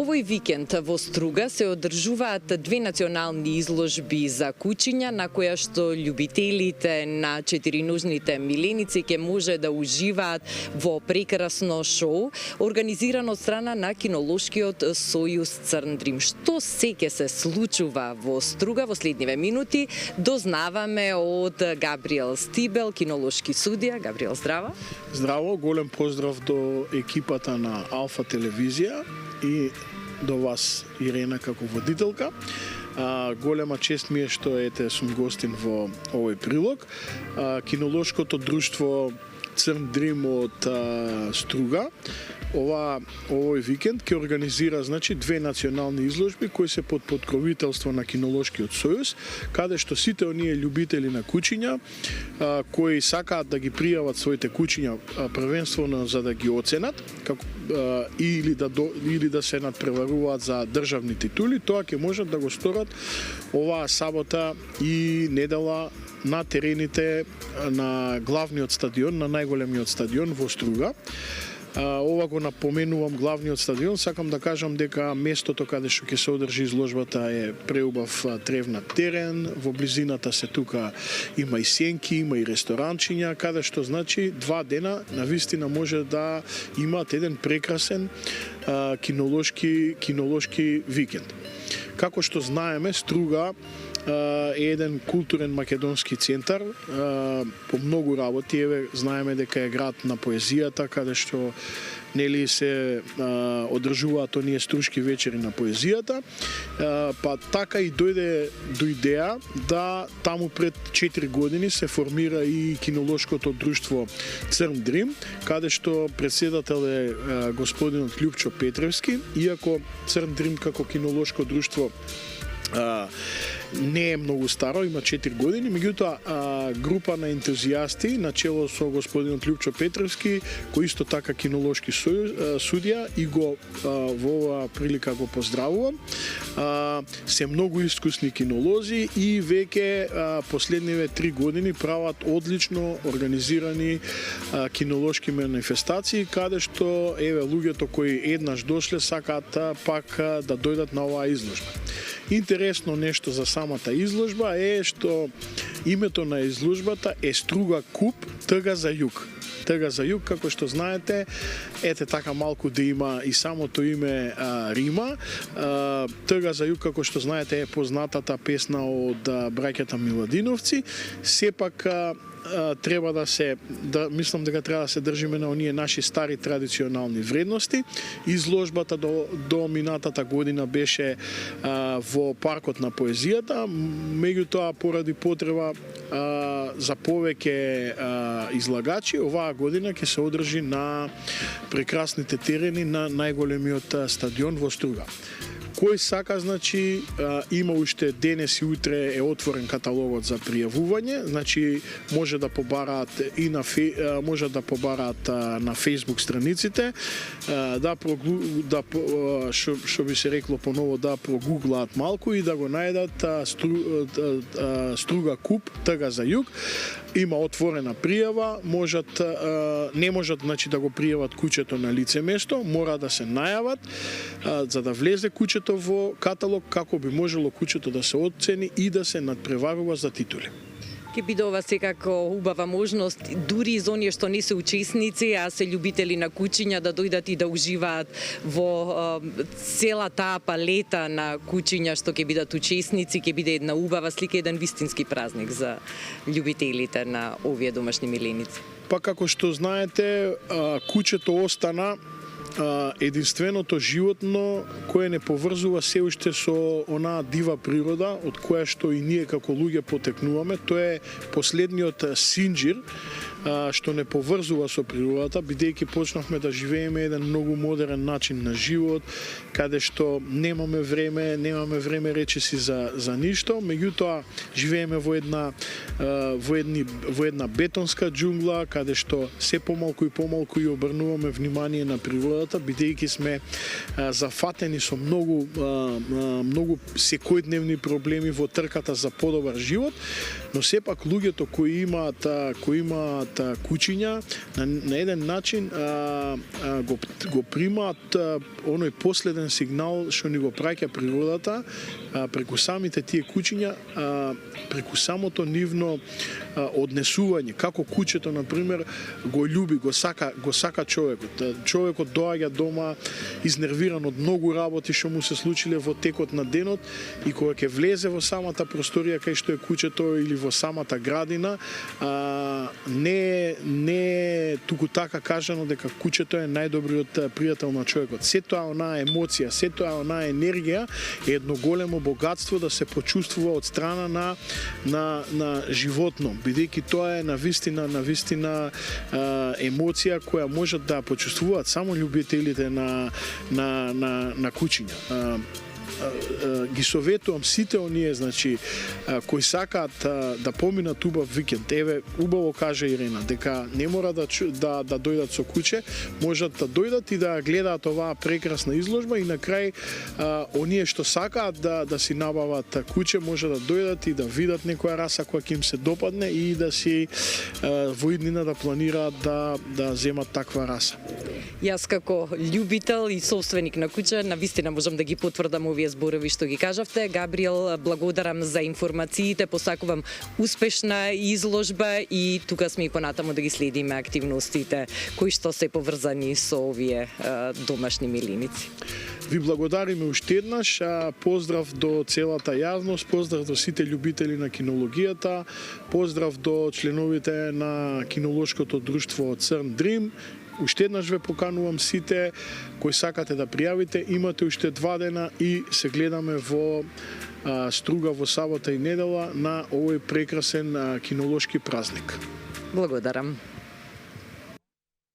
Овој викенд во Струга се одржуваат две национални изложби за кучиња на која што љубителите на четириножните миленици ќе може да уживаат во прекрасно шоу организирано од страна на Кинолошкиот сојуз Црн Дрим. Што се ќе се случува во Струга во следниве минути дознаваме од Габриел Стибел, кинолошки судија. Габриел, здраво. Здраво, голем поздрав до екипата на Алфа телевизија и до вас, Ирена, како водителка. Голема чест ми е што сум гостин во овој прилог. Кинолошкото друштво Црн Дрим од Струга овој викенд ќе организира две национални изложби кои се под покровителство на Кинолошкиот сојуз, каде што сите оние љубители на кучиња кои сакаат да ги пријават своите кучиња првенствено за да ги оценат или да се надпреваруваат за државни титули, тоа ќе можат да го сторат оваа сабота и недела на терените на главниот стадион, на најголемиот стадион во Струга. Ова го напоменувам главниот стадион, сакам да кажам дека местото каде што ќе се одржи изложбата е преубав тревнат терен, во близината се тука има и сенки, има и ресторанчиња, каде што два дена навистина може да имаат еден прекрасен кинолошки викенд. Како што знаеме, Струга е еден културен македонски центар по многу работи. Знаеме дека е град на поезијата, каде што се одржуваат оние струшки вечери на поезијата. Па така и дојде до идеја да таму пред 4 години се формира и кинолошкото друштво Црн Дрим, каде што председател е господинот Љупчо Петревски, иако Црн Дрим како кинолошко друштво не е многу старо, има 4 години, меѓутоа група на ентузијасти на чело со господинот Љупчо Петревски, кој исто така кинолошки судија, и го во оваа прилика го поздравувам. Се многу искусни кинолози и веќе последниве 3 години прават одлично организирани кинолошки манифестации, каде што луѓето кои еднаш дошле сакаат пак да дојдат на оваа изложба. Интересно нешто за самата изложба е што името на изложбата е Струга Куп, тъга за југ. Тъга за југ, како што знаете, така малку да има и самото име рима. Тъга за југ, како што знаете, е познатата песна од браќата Миладиновци. Сепак мислам дека треба да се држиме на оние наши стари традиционални вредности. Изложбата до минатата година беше во паркот на поезијата, меѓутоа поради потреба за повеќе излагачи, оваа година ќе се одржи на прекрасните терени на најголемиот стадион во Струга. Кој сака, има уште денес и утре е отворен каталогот за пријавување, може да побараат и на Facebook страниците, што би се рекло поново, да прогуглаат малку и да го најдат Струга Куп, тъга за југ. Има отворена пријава, не можат да го пријават куќето на лице место, мора да се најават за да влезе куќето во каталог, како би можело куќето да се оцени и да се надпреварува за титули. Ке биде ова секако убава можност, дури за оние што не се учесници, а се љубители на кучиња, да дојдат и да уживаат во цела таа палета на кучиња што ќе бидат учесници, ќе биде една убава слика, еден вистински празник за љубителите на овие домашни миленици. Па како што знаете, кучето остана единственото животно кое не поврзува се уште со онаа дива природа од која што и ние како луѓе потекнуваме. Тоа е последниот синџир што не поврзува со природата, бидејќи почнавме да живееме еден многу модерен начин на живот, каде што немаме време речиси за ништо, меѓутоа живееме во една бетонска џунгла, каде што се помалку и помалку и обрнуваме внимание на природата, бидејќи сме зафатени со многу секојдневни проблеми во трката за подобар живот, но сепак луѓето кои имаат куќиња на еден начин го примаат оној последен сигнал што ни го праќа природата преку самите тие куќиња, преку самото нивно однесување, како куќето на пример го љуби, го сака човекот. Човекот доаѓа дома изнервиран од многу работи што му се случиле во текот на денот и кога ќе влезе во самата просторија кај што е куќето или во самата градина, не е туку така кажано дека куќето е најдобриот пријател на човекот. Сето онаа емоција, сето онаа енергија е едно големо богатство да се почувствува од страна на животно, бидејќи тоа е навистина емоција која можат да почувствуваат само љубителите на куќиња. Ги советувам сите оние, значи, кои сакаат да поминат убав викенд. Еве, убаво кажа Ирена, дека не мора да дојдат со куќе, можат да дојдат и да гледаат оваа прекрасна изложба и на крај оние што сакаат да си набават куќе, може да дојдат и да видат некоја раса која ќе им се допадне и да си во иднина да планираат да земат таква раса. Јас како љубител и собственик на куќа, навистина можам да ги потврдам овие зборови што ги кажавте. Габриел, благодарам за информациите, посакувам успешна изложба и тука сме и понатаму да ги следиме активностите кои што се поврзани со овие домашни милиници. Ви благодариме уште еднаш, поздрав до целата јавност, поздрав до сите љубители на кинологијата, поздрав до членовите на кинолошкото друштво Црн Дрим. Уште еднаш ве поканувам сите кои сакате да пријавите, имате уште 2 дена и се гледаме во Струга во сабота и недела на овој прекрасен кинолошки празник. Благодарам.